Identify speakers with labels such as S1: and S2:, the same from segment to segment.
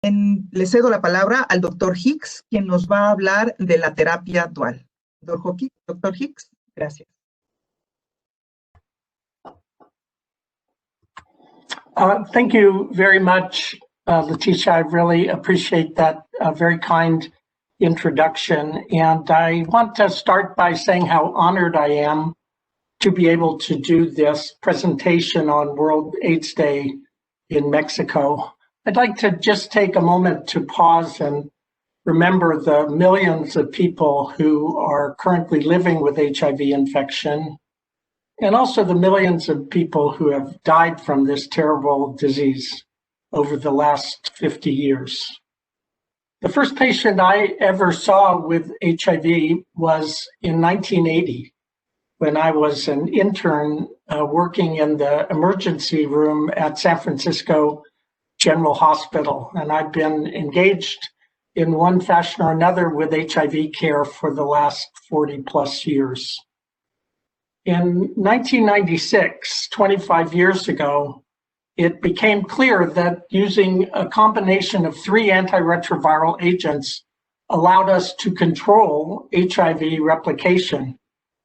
S1: Le cedo la palabra al doctor Hicks, quien nos va a hablar de la terapia dual. Doctor Hicks, gracias.
S2: Thank you very much, Leticia. I really appreciate that very kind introduction. And I want to start by saying how honored I am to be able to do this presentation on World AIDS Day in Mexico. I'd like to just take a moment to pause and remember the millions of people who are currently living with HIV infection, and also the millions of people who have died from this terrible disease over the last 50 years. The first patient I ever saw with HIV was in 1980, when I was an intern working in the emergency room at San Francisco General Hospital. And I've been engaged in one fashion or another with HIV care for the last 40 plus years. In 1996, 25 years ago, it became clear that using a combination of 3 antiretroviral agents allowed us to control HIV replication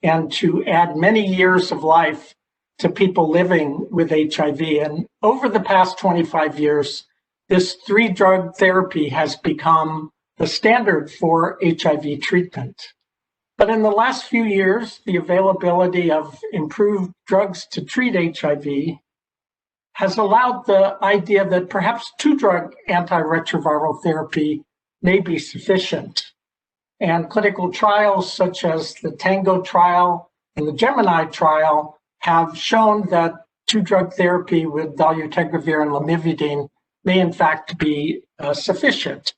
S2: and to add many years of life to people living with HIV. And over the past 25 years, this 3-drug therapy has become the standard for HIV treatment. But in the last few years, the availability of improved drugs to treat HIV has allowed the idea that perhaps 2-drug antiretroviral therapy may be sufficient. And clinical trials such as the Tango trial and the Gemini trial have shown that 2-drug therapy with dolutegravir and lamivudine may in fact be sufficient.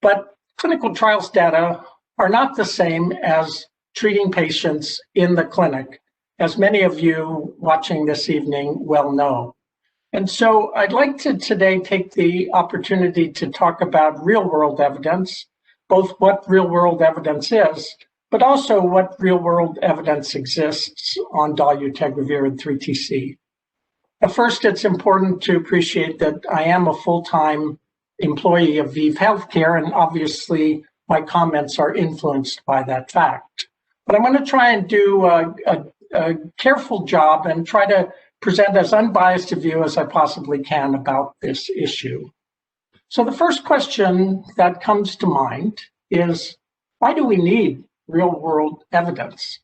S2: But clinical trials data are not the same as treating patients in the clinic, as many of you watching this evening well know. And so I'd like to today take the opportunity to talk about real-world evidence, both what real-world evidence is, but also what real-world evidence exists on dolutegravir and 3TC. But first, it's important to appreciate that I am a full-time employee of ViiV Healthcare, and obviously my comments are influenced by that fact. But I'm going to try and do a careful job and try to present as unbiased a view as I possibly can about this issue. So the first question that comes to mind is, why do we need real-world evidence?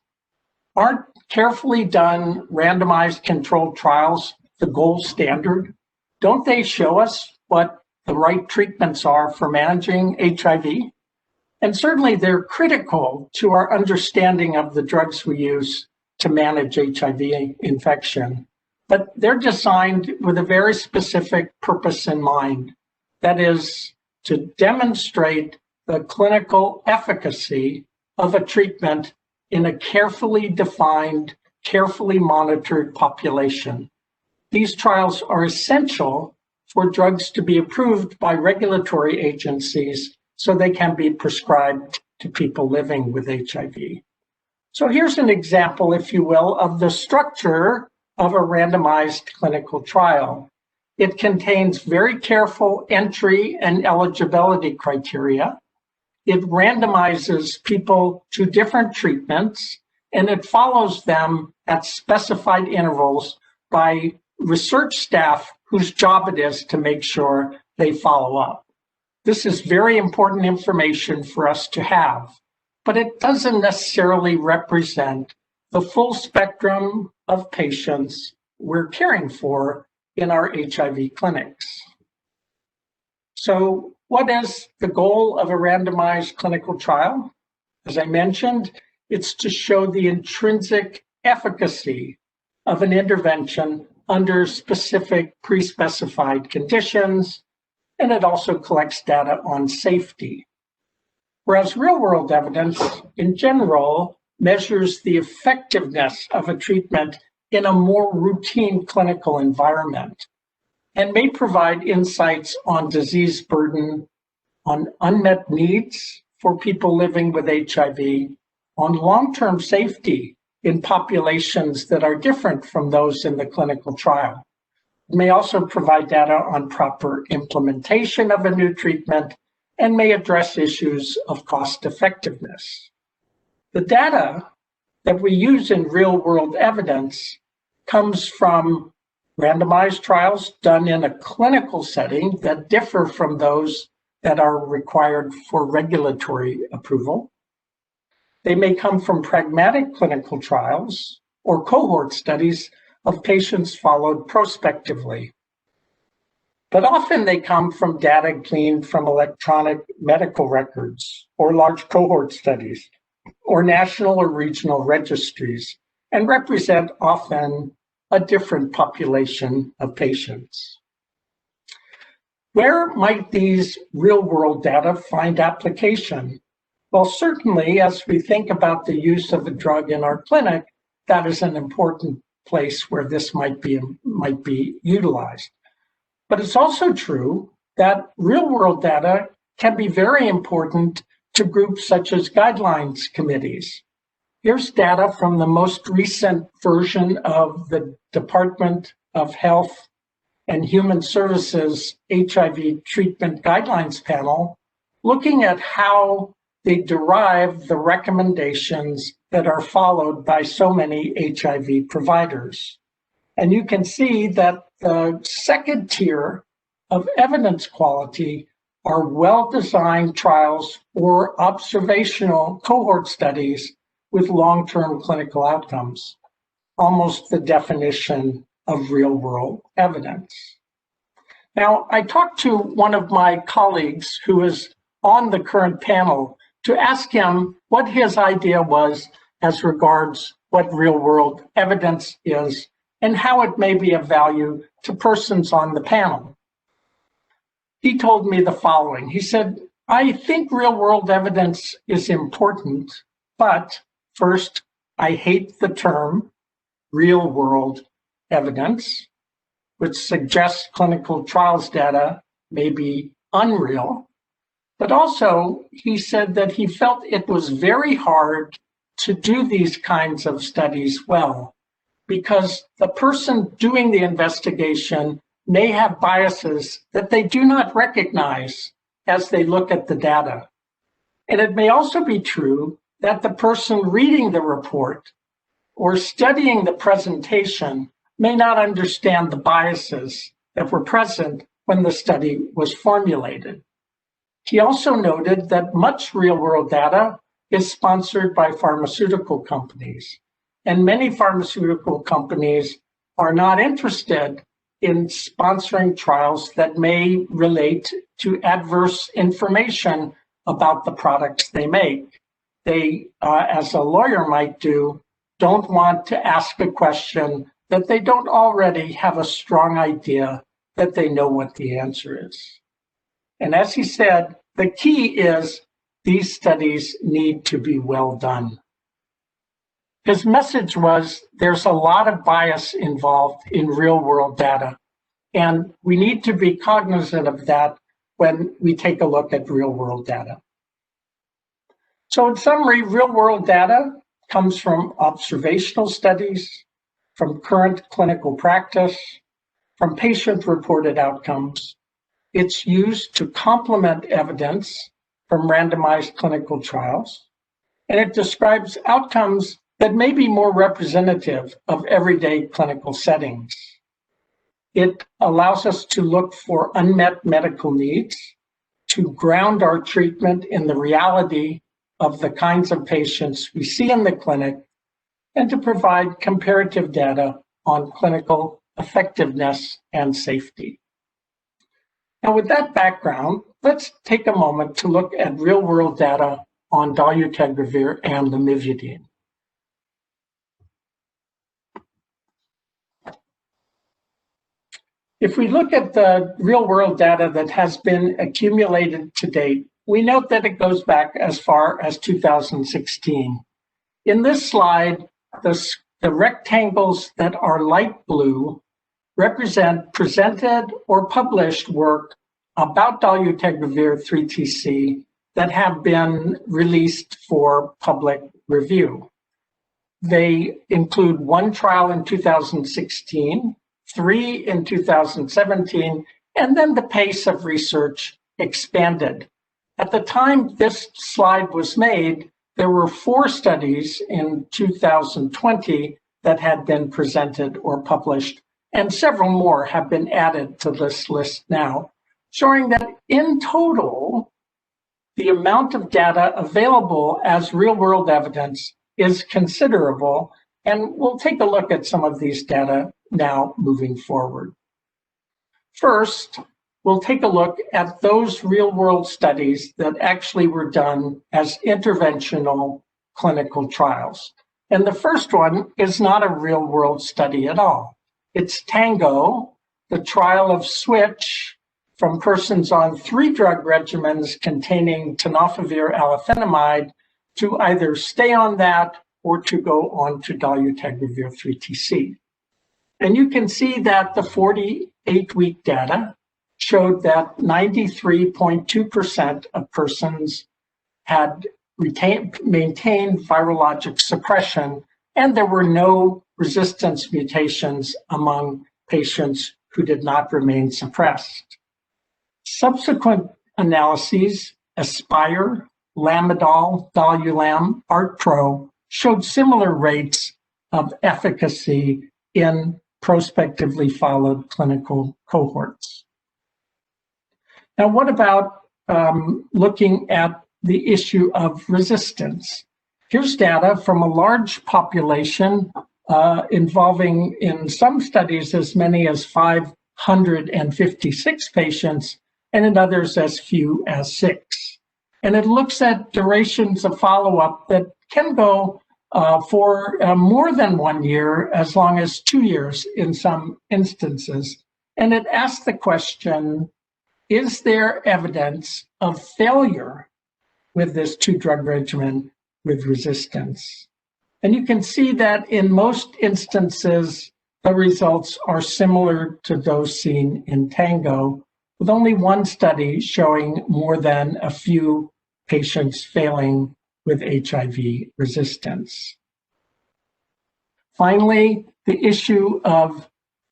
S2: Aren't carefully done randomized controlled trials the gold standard? Don't they show us what the right treatments are for managing HIV? And certainly they're critical to our understanding of the drugs we use to manage HIV infection. But they're designed with a very specific purpose in mind. That is to demonstrate the clinical efficacy of a treatment in a carefully defined, carefully monitored population. These trials are essential for drugs to be approved by regulatory agencies so they can be prescribed to people living with HIV. So here's an example, if you will, of the structure of a randomized clinical trial. It contains very careful entry and eligibility criteria. It randomizes people to different treatments, and it follows them at specified intervals by research staff whose job it is to make sure they follow up. This is very important information for us to have, but it doesn't necessarily represent the full spectrum of patients we're caring for in our HIV clinics. So what is the goal of a randomized clinical trial? As I mentioned, it's to show the intrinsic efficacy of an intervention under specific pre-specified conditions, and it also collects data on safety. Whereas real-world evidence, in general, measures the effectiveness of a treatment in a more routine clinical environment and may provide insights on disease burden, on unmet needs for people living with HIV, on long-term safety in populations that are different from those in the clinical trial. may also provide data on proper implementation of a new treatment and may address issues of cost effectiveness. The data that we use in real-world evidence comes from randomized trials done in a clinical setting that differ from those that are required for regulatory approval. They may come from pragmatic clinical trials or cohort studies of patients followed prospectively. But often they come from data gleaned from electronic medical records or large cohort studies or national or regional registries and represent often a different population of patients. Where might these real-world data find application? Well, certainly as we think about the use of a drug in our clinic, that is an important place where this might be utilized. But it's also true that real-world data can be very important to groups such as guidelines committees. Here's data from the most recent version of the Department of Health and Human Services HIV treatment guidelines panel, looking at how they derive the recommendations that are followed by so many HIV providers. And you can see that the second tier of evidence quality are well-designed trials or observational cohort studies with long-term clinical outcomes, almost the definition of real-world evidence. Now, I talked to one of my colleagues who is on the current panel to ask him what his idea was as regards what real-world evidence is and how it may be of value to persons on the panel. He told me the following. He said, I think real-world evidence is important, but first, I hate the term real-world evidence, which suggests clinical trials data may be unreal. But also, he said that he felt it was very hard to do these kinds of studies well, because the person doing the investigation may have biases that they do not recognize as they look at the data. And it may also be true that the person reading the report or studying the presentation may not understand the biases that were present when the study was formulated. He also noted that much real-world data is sponsored by pharmaceutical companies, and many pharmaceutical companies are not interested in sponsoring trials that may relate to adverse information about the products they make. They, as a lawyer might do, don't want to ask a question that they don't already have a strong idea that they know what the answer is. And as he said, the key is these studies need to be well done. His message was there's a lot of bias involved in real-world data, and we need to be cognizant of that when we take a look at real-world data. So in summary, real-world data comes from observational studies, from current clinical practice, from patient-reported outcomes. It's used to complement evidence from randomized clinical trials, and it describes outcomes that may be more representative of everyday clinical settings. It allows us to look for unmet medical needs, to ground our treatment in the reality of the kinds of patients we see in the clinic, and to provide comparative data on clinical effectiveness and safety. Now, with that background, let's take a moment to look at real-world data on dolutegravir and lamivudine. If we look at the real-world data that has been accumulated to date, we note that it goes back as far as 2016. In this slide, the rectangles that are light blue represent presented or published work about dolutegravir 3TC that have been released for public review. They include one trial in 2016 3 in 2017, and then the pace of research expanded. At the time this slide was made, there were 4 studies in 2020 that had been presented or published, and several more have been added to this list now, showing that in total, the amount of data available as real-world evidence is considerable, and we'll take a look at some of these data now moving forward. First, we'll take a look at those real-world studies that actually were done as interventional clinical trials. And the first one is not a real-world study at all. It's TANGO, the trial of switch from persons on 3 drug regimens containing tenofovir alafenamide to either stay on that or to go on to dolutegravir 3TC. And you can see that the 48-week data showed that 93.2% of persons had maintained virologic suppression, and there were no resistance mutations among patients who did not remain suppressed. Subsequent analyses, ASPIRE, Lamidol, Dolulam, ARTPRO, showed similar rates of efficacy in prospectively followed clinical cohorts. Now, what about looking at the issue of resistance? Here's data from a large population involving, in some studies, as many as 556 patients, and in others as few as 6. And it looks at durations of follow-up that can go for more than 1 year, as long as 2 years in some instances. And it asks the question, is there evidence of failure with this 2-drug regimen with resistance? And you can see that in most instances, the results are similar to those seen in TANGO, with only 1 study showing more than a few patients failing with HIV resistance. Finally, the issue of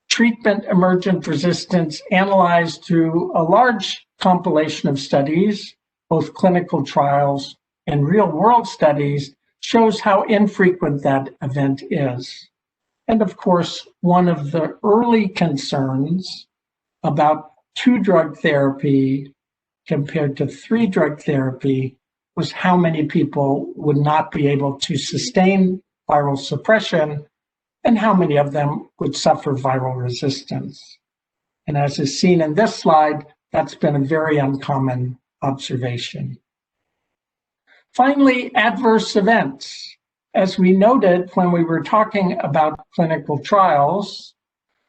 S2: treatment emergent resistance analyzed through a large compilation of studies, both clinical trials and real-world studies, shows how infrequent that event is. And of course, one of the early concerns about 2-drug therapy compared to 3-drug therapy was how many people would not be able to sustain viral suppression and how many of them would suffer viral resistance. And as is seen in this slide, that's been a very uncommon observation. Finally, adverse events. As we noted when we were talking about clinical trials,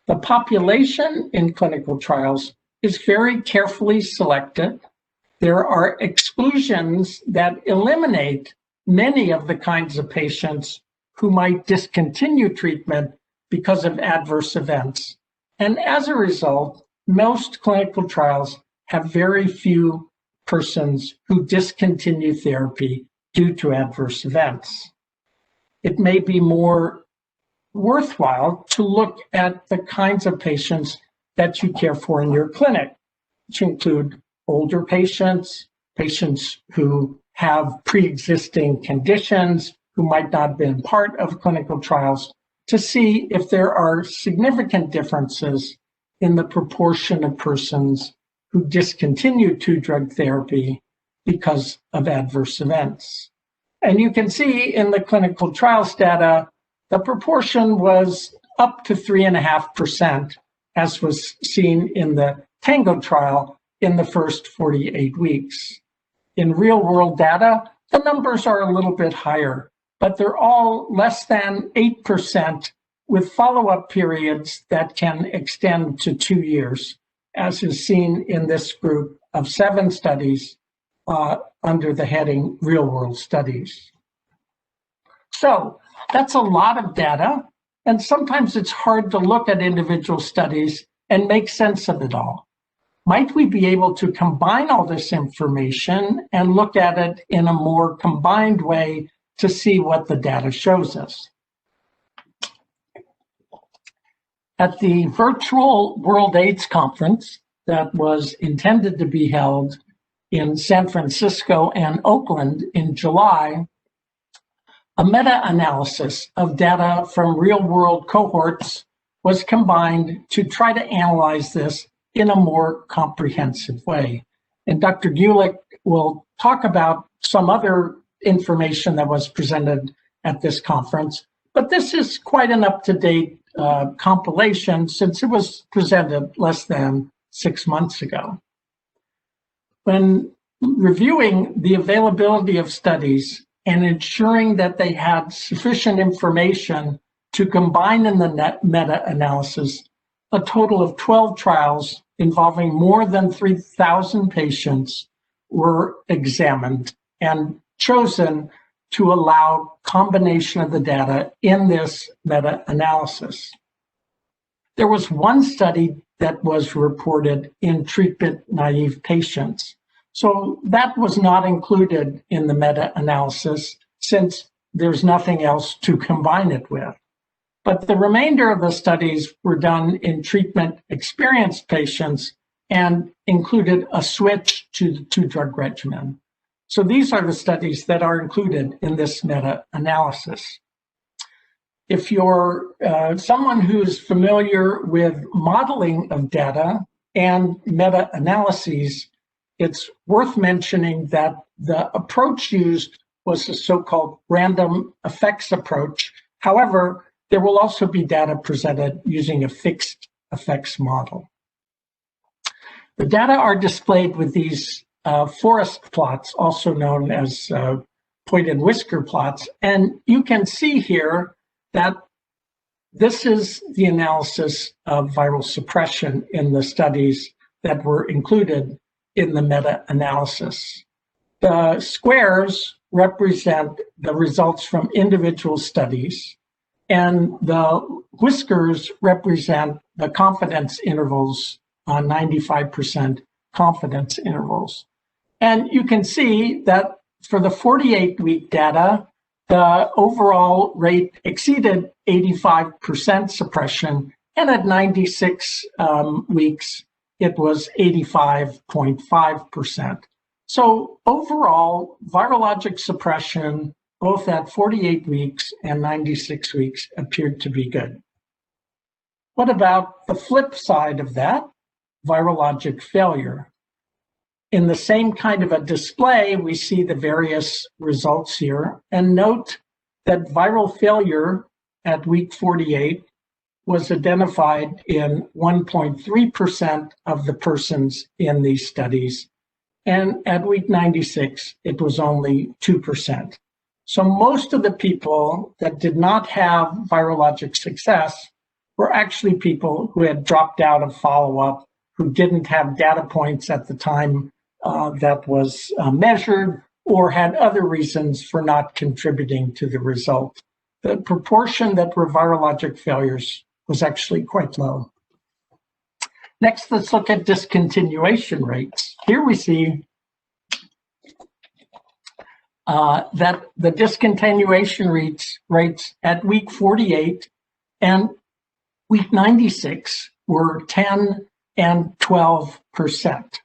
S2: the population in clinical trials is very carefully selected. There are exclusions that eliminate many of the kinds of patients who might discontinue treatment because of adverse events. And as a result, most clinical trials have very few persons who discontinue therapy due to adverse events. It may be more worthwhile to look at the kinds of patients that you care for in your clinic, which include older patients, patients who have pre-existing conditions, who might not have been part of clinical trials, to see if there are significant differences in the proportion of persons who discontinue 2-drug therapy because of adverse events. And you can see in the clinical trials data, the proportion was up to 3.5%, as was seen in the TANGO trial in the first 48 weeks. In real-world data, the numbers are a little bit higher, but they're all less than 8% with follow-up periods that can extend to 2 years, as is seen in this group of 7 studies under the heading Real-World Studies. So that's a lot of data, and sometimes it's hard to look at individual studies and make sense of it all. Might we be able to combine all this information and look at it in a more combined way to see what the data shows us? At the virtual World AIDS Conference that was intended to be held in San Francisco and Oakland in July, a meta-analysis of data from real-world cohorts was combined to try to analyze this in a more comprehensive way. And Dr. Gulick will talk about some other information that was presented at this conference, but this is quite an up-to-date compilation since it was presented less than 6 months ago. When reviewing the availability of studies and ensuring that they had sufficient information to combine in the meta-analysis, a total of 12 trials involving more than 3,000 patients were examined and chosen to allow combination of the data in this meta-analysis. There was one study that was reported in treatment-naive patients. So that was not included in the meta-analysis since there's nothing else to combine it with. But the remainder of the studies were done in treatment-experienced patients and included a switch to the two-drug regimen. So these are the studies that are included in this meta-analysis. If you're someone who is familiar with modeling of data and meta-analyses, it's worth mentioning that the approach used was a so-called random effects approach. However, there will also be data presented using a fixed effects model. The data are displayed with these forest plots, also known as point and whisker plots. And you can see here that this is the analysis of viral suppression in the studies that were included in the meta-analysis. The squares represent the results from individual studies, and the whiskers represent the confidence intervals, 95% confidence intervals. And you can see that for the 48-week data, the overall rate exceeded 85% suppression, and at 96 weeks, it was 85.5%. So overall, virologic suppression, both at 48 weeks and 96 weeks, appeared to be good. What about the flip side of that, virologic failure? In the same kind of a display, we see the various results here, and note that viral failure at week 48 was identified in 1.3% of the persons in these studies, and at week 96, it was only 2%. So most of the people that did not have virologic success were actually people who had dropped out of follow-up, who didn't have data points at the time that was measured, or had other reasons for not contributing to the result. The proportion that were virologic failures was actually quite low. Next, let's look at discontinuation rates. Here we see that the discontinuation rates at week 48 and week 96 were 10 and 12%.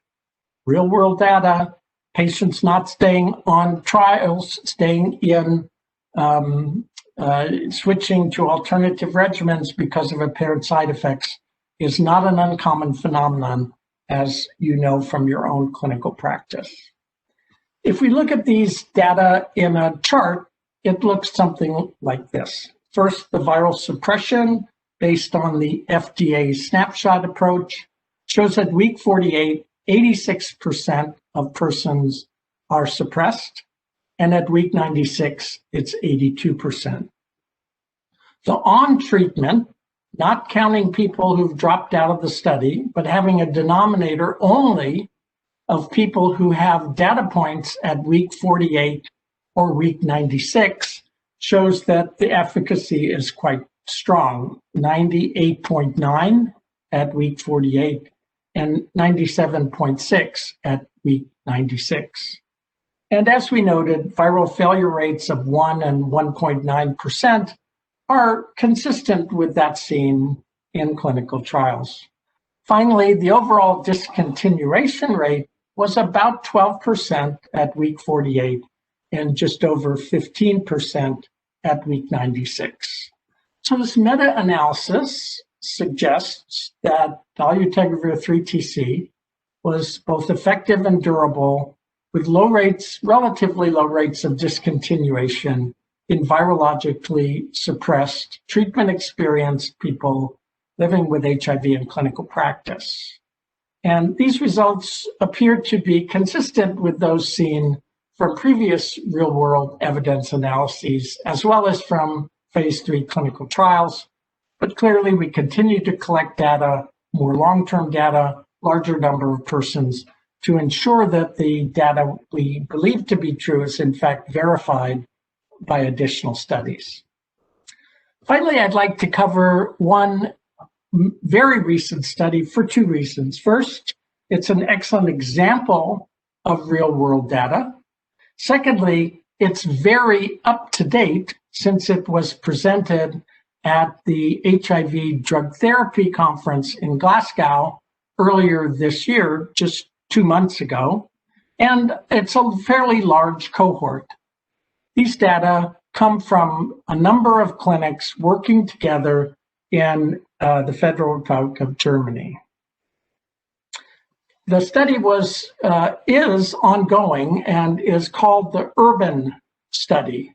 S2: Real world data, patients not staying on trials, staying in, switching to alternative regimens because of apparent side effects is not an uncommon phenomenon, as you know from your own clinical practice. If we look at these data in a chart, it looks something like this. First, the viral suppression based on the FDA snapshot approach shows at week 48, 86% of persons are suppressed, and at week 96, it's 82%. The on treatment, not counting people who've dropped out of the study, but having a denominator only of people who have data points at week 48 or week 96, shows that the efficacy is quite strong, 98.9 at week 48 and 97.6 at week 96. And as we noted, viral failure rates of 1 and 1.9% are consistent with that seen in clinical trials. Finally, the overall discontinuation rate was about 12% at week 48 and just over 15% at week 96. So this meta-analysis suggests that dolutegravir 3TC was both effective and durable with low rates, relatively low rates of discontinuation in virologically suppressed treatment-experienced people living with HIV in clinical practice. And these results appear to be consistent with those seen from previous real-world evidence analyses, as well as from phase 3 clinical trials. But clearly, we continue to collect data, more long-term data, larger number of persons, to ensure that the data we believe to be true is in fact verified by additional studies. Finally, I'd like to cover one very recent study for two reasons. First, it's an excellent example of real-world data. Secondly, it's very up-to-date since it was presented at the HIV Drug Therapy Conference in Glasgow earlier this year, just 2 months ago, and it's a fairly large cohort. These data come from a number of clinics working together in the Federal Republic of Germany. The study is ongoing and is called the URBAN study.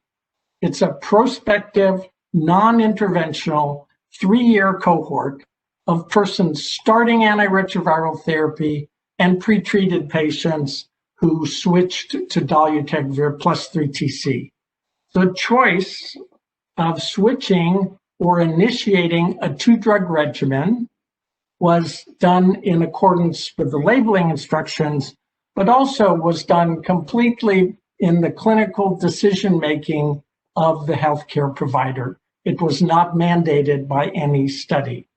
S2: It's a prospective, non-interventional, 3-year cohort of persons starting antiretroviral therapy and pretreated patients who switched to dolutegravir plus 3TC. The choice of switching or initiating a 2-drug regimen was done in accordance with the labeling instructions, but also was done completely in the clinical decision-making of the healthcare provider. It was not mandated by any study.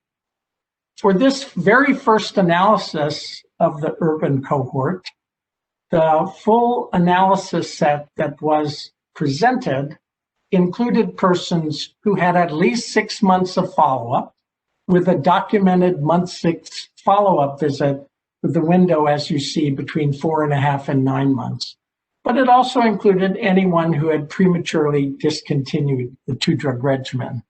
S2: For this very first analysis of the URBAN cohort, the full analysis set that was presented included persons who had at least 6 months of follow-up with a documented month 6 follow-up visit with the window, as you see, between 4.5 and 9 months. But it also included anyone who had prematurely discontinued the 2-drug regimen.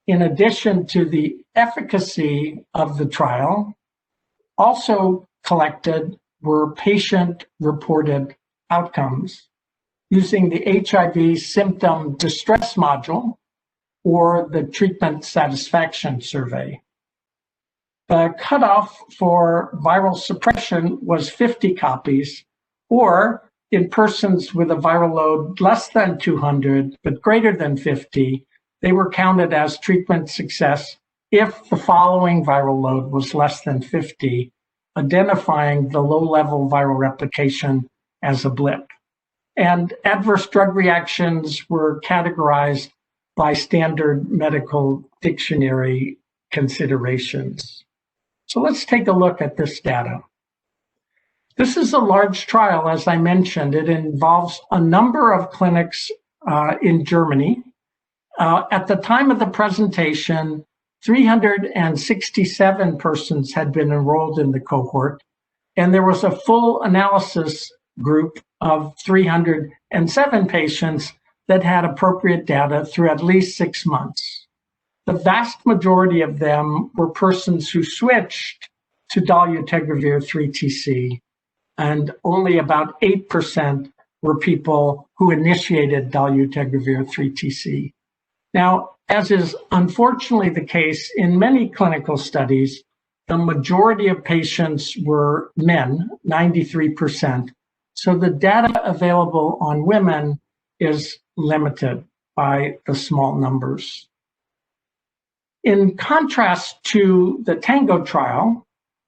S2: In addition to the efficacy of the trial, also collected were patient-reported outcomes using the HIV symptom distress module or the treatment satisfaction survey. The cutoff for viral suppression was 50 copies, or in persons with a viral load less than 200 but greater than 50, they were counted as treatment success if the following viral load was less than 50, identifying the low-level viral replication as a blip. And adverse drug reactions were categorized by standard medical dictionary considerations. So let's take a look at this data. This is a large trial, as I mentioned. It involves a number of clinics in Germany. At the time of the presentation, 367 persons had been enrolled in the cohort, and there was a full analysis group of 307 patients that had appropriate data through at least 6 months. The vast majority of them were persons who switched to dolutegravir 3TC, and only about 8% were people who initiated dolutegravir 3TC. Now, as is unfortunately the case in many clinical studies, the majority of patients were men, 93%. So the data available on women is limited by the small numbers. In contrast to the TANGO trial,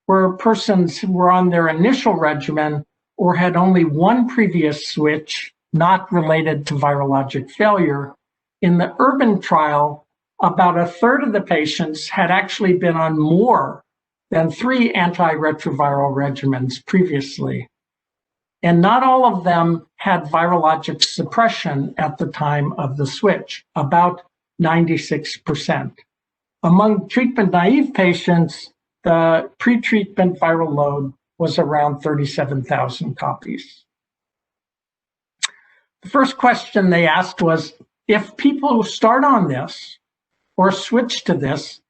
S2: where persons were on their initial regimen or had only one previous switch not related to virologic failure, in the URBAN trial, about a third of the patients had actually been on more than 3 antiretroviral regimens previously. And not all of them had virologic suppression at the time of the switch, about 96%. Among treatment-naive patients, the pre-treatment viral load was around 37,000 copies. The first question they asked was, if people start on this or switch to this,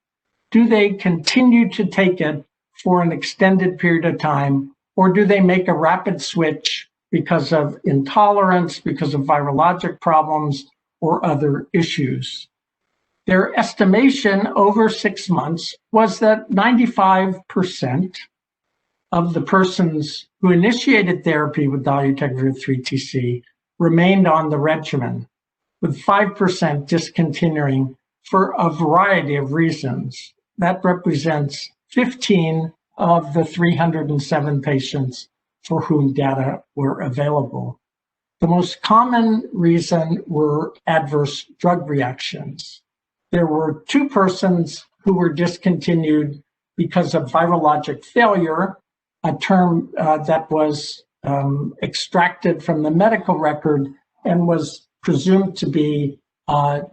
S2: do they continue to take it for an extended period of time, or do they make a rapid switch because of intolerance, because of virologic problems, or other issues? Their estimation over 6 months was that 95% of the persons who initiated therapy with dolutegravir 3TC remained on the regimen, with 5% discontinuing for a variety of reasons. That represents 15 of the 307 patients for whom data were available. The most common reason were adverse drug reactions. There were 2 persons who were discontinued because of virologic failure, a term that was extracted from the medical record and was presumed to be a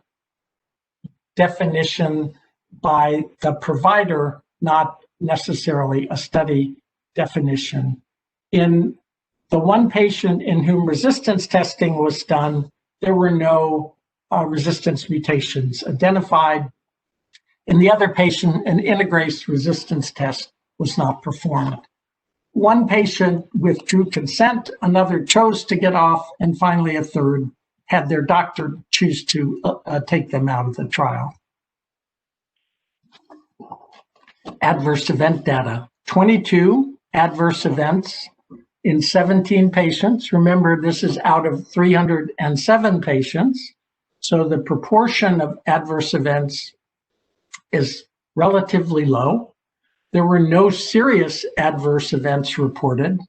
S2: definition by the provider, not necessarily a study definition. In the one patient in whom resistance testing was done, there were no resistance mutations identified. In the other patient, an integrase resistance test was not performed. One patient withdrew consent, another chose to get off, and finally a third had their doctor choose to take them out of the trial. Adverse event data, 22 adverse events in 17 patients. Remember, this is out of 307 patients. So the proportion of adverse events is relatively low. There were no serious adverse events reported.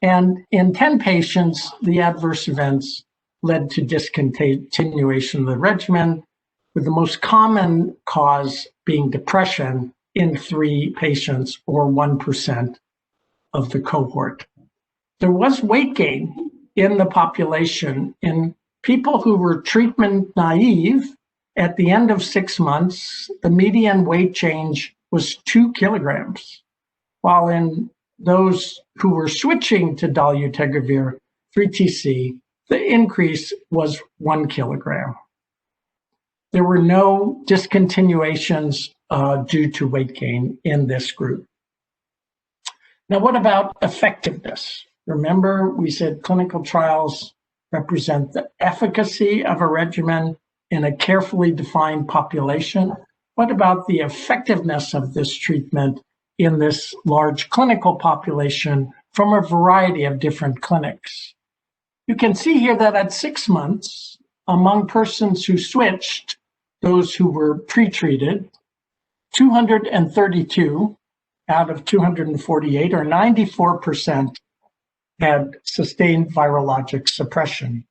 S2: And in 10 patients, the adverse events led to discontinuation of the regimen, with the most common cause being depression in 3 patients, or 1% of the cohort. There was weight gain in the population. In people who were treatment naive, at the end of 6 months, the median weight change was 2 kilograms, while in those who were switching to dolutegravir 3TC, the increase was 1 kilogram. There were no discontinuations due to weight gain in this group. Now, what about effectiveness? Remember, we said clinical trials represent the efficacy of a regimen in a carefully defined population. What about the effectiveness of this treatment in this large clinical population from a variety of different clinics? You can see here that at 6 months, among persons who switched, those who were pre-treated, 232 out of 248, or 94%, had sustained virologic suppression.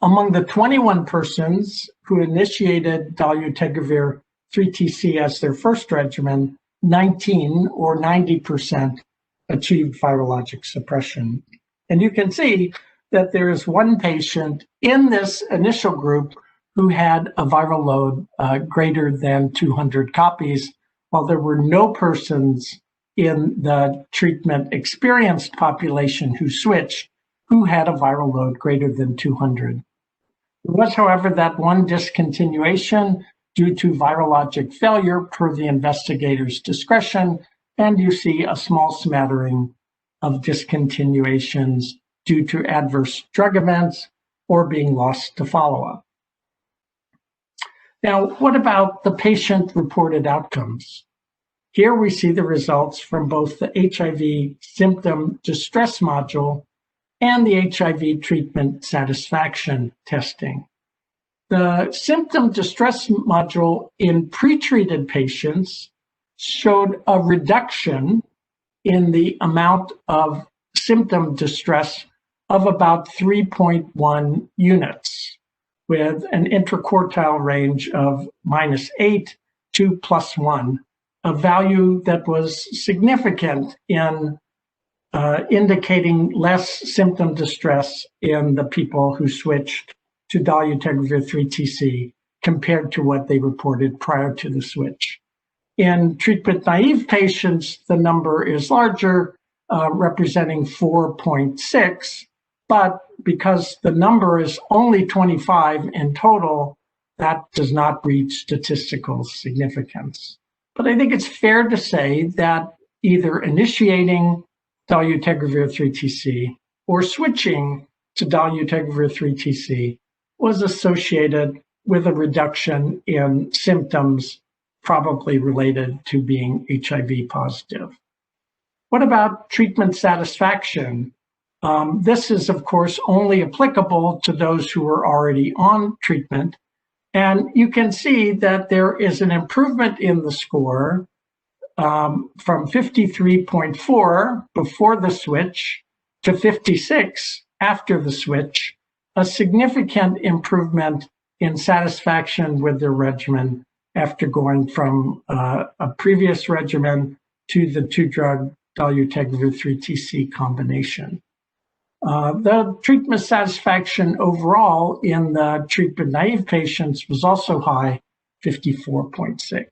S2: Among the 21 persons who initiated dolutegravir 3TC as their first regimen, 19 or 90% achieved virologic suppression. And you can see that there is one patient in this initial group who had a viral load greater than 200 copies, while there were no persons in the treatment experienced population who switched who had a viral load greater than 200. There was, however, that one discontinuation due to virologic failure per the investigator's discretion, and you see a small smattering of discontinuations due to adverse drug events or being lost to follow-up. Now, what about the patient-reported outcomes? Here we see the results from both the HIV symptom distress module and the HIV treatment satisfaction testing. The symptom distress module in pre-treated patients showed a reduction in the amount of symptom distress of about 3.1 units, with an interquartile range of -8 to +1, a value that was significant in indicating less symptom distress in the people who switched to dolutegravir 3TC compared to what they reported prior to the switch. In treatment-naive patients, the number is larger, representing 4.6, but because the number is only 25 in total, that does not reach statistical significance. But I think it's fair to say that either initiating dolutegravir 3TC or switching to dolutegravir 3TC was associated with a reduction in symptoms probably related to being HIV positive. What about treatment satisfaction? This is, of course, only applicable to those who are already on treatment. And you can see that there is an improvement in the score from 53.4 before the switch to 56 after the switch, a significant improvement in satisfaction with their regimen after going from a previous regimen to the two-drug dolutegravir 3TC combination. The treatment satisfaction overall in the treatment-naive patients was also high, 54.6.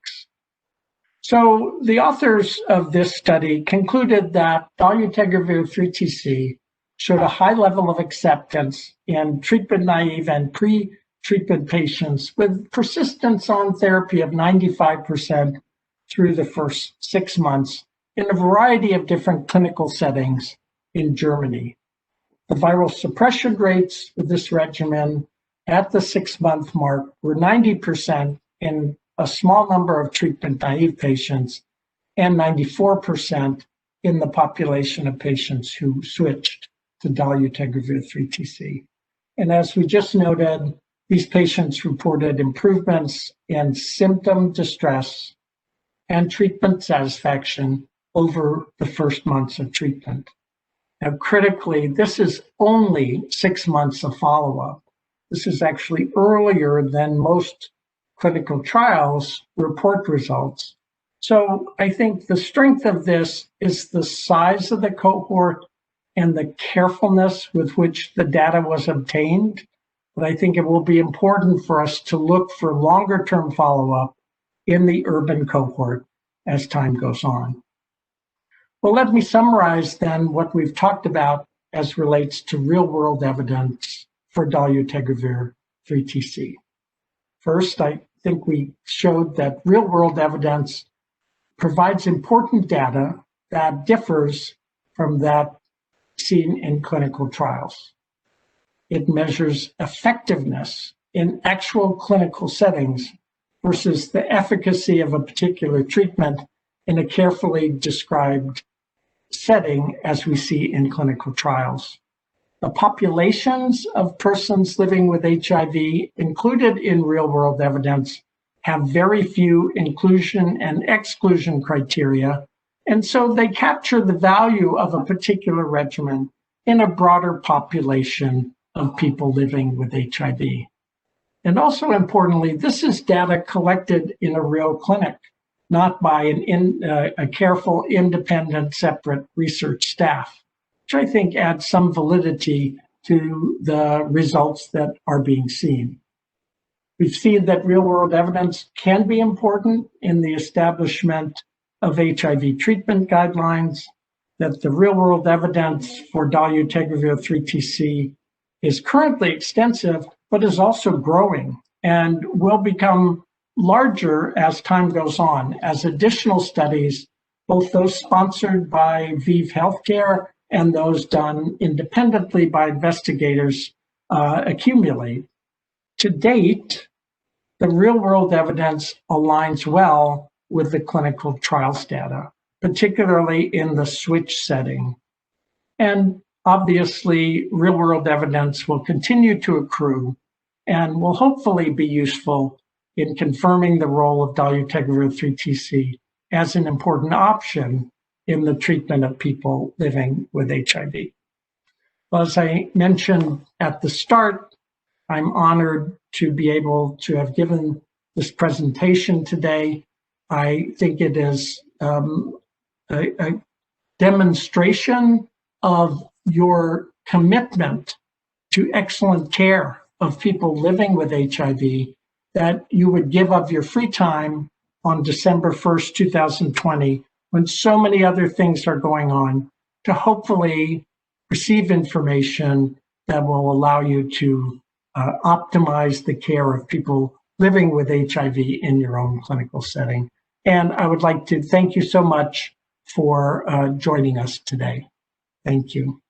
S2: So the authors of this study concluded that dolutegravir 3TC showed a high level of acceptance in treatment-naive and pre-treatment patients with persistence on therapy of 95% through the first 6 months in a variety of different clinical settings in Germany. The viral suppression rates with this regimen at the 6-month mark were 90% in a small number of treatment-naive patients and 94% in the population of patients who switched to dolutegravir 3TC. And as we just noted, these patients reported improvements in symptom distress and treatment satisfaction over the first months of treatment. Now, critically, this is only 6 months of follow-up. This is actually earlier than most clinical trials report results. So I think the strength of this is the size of the cohort and the carefulness with which the data was obtained. But I think it will be important for us to look for longer-term follow-up in the urban cohort as time goes on. Well, let me summarize then what we've talked about as relates to real-world evidence for dolutegravir 3TC. First, I think we showed that real-world evidence provides important data that differs from that seen in clinical trials. It measures effectiveness in actual clinical settings versus the efficacy of a particular treatment in a carefully described setting as we see in clinical trials. The populations of persons living with HIV included in real-world evidence have very few inclusion and exclusion criteria, and so they capture the value of a particular regimen in a broader population of people living with HIV. And also importantly, this is data collected in a real clinic, not by a careful, independent, separate research staff, which I think adds some validity to the results that are being seen. We've seen that real-world evidence can be important in the establishment of HIV treatment guidelines, that the real-world evidence for dolutegravir 3TC is currently extensive, but is also growing and will become larger as time goes on, as additional studies, both those sponsored by ViiV Healthcare and those done independently by investigators, accumulate. To date, the real-world evidence aligns well with the clinical trials data, particularly in the switch setting. And obviously, real-world evidence will continue to accrue and will hopefully be useful in confirming the role of dolutegravir 3TC as an important option in the treatment of people living with HIV. Well, as I mentioned at the start, I'm honored to be able to have given this presentation today. I think it is a demonstration of your commitment to excellent care of people living with HIV that you would give of your free time on December 1st, 2020, when so many other things are going on, to hopefully receive information that will allow you to optimize the care of people living with HIV in your own clinical setting. And I would like to thank you so much for joining us today. Thank you.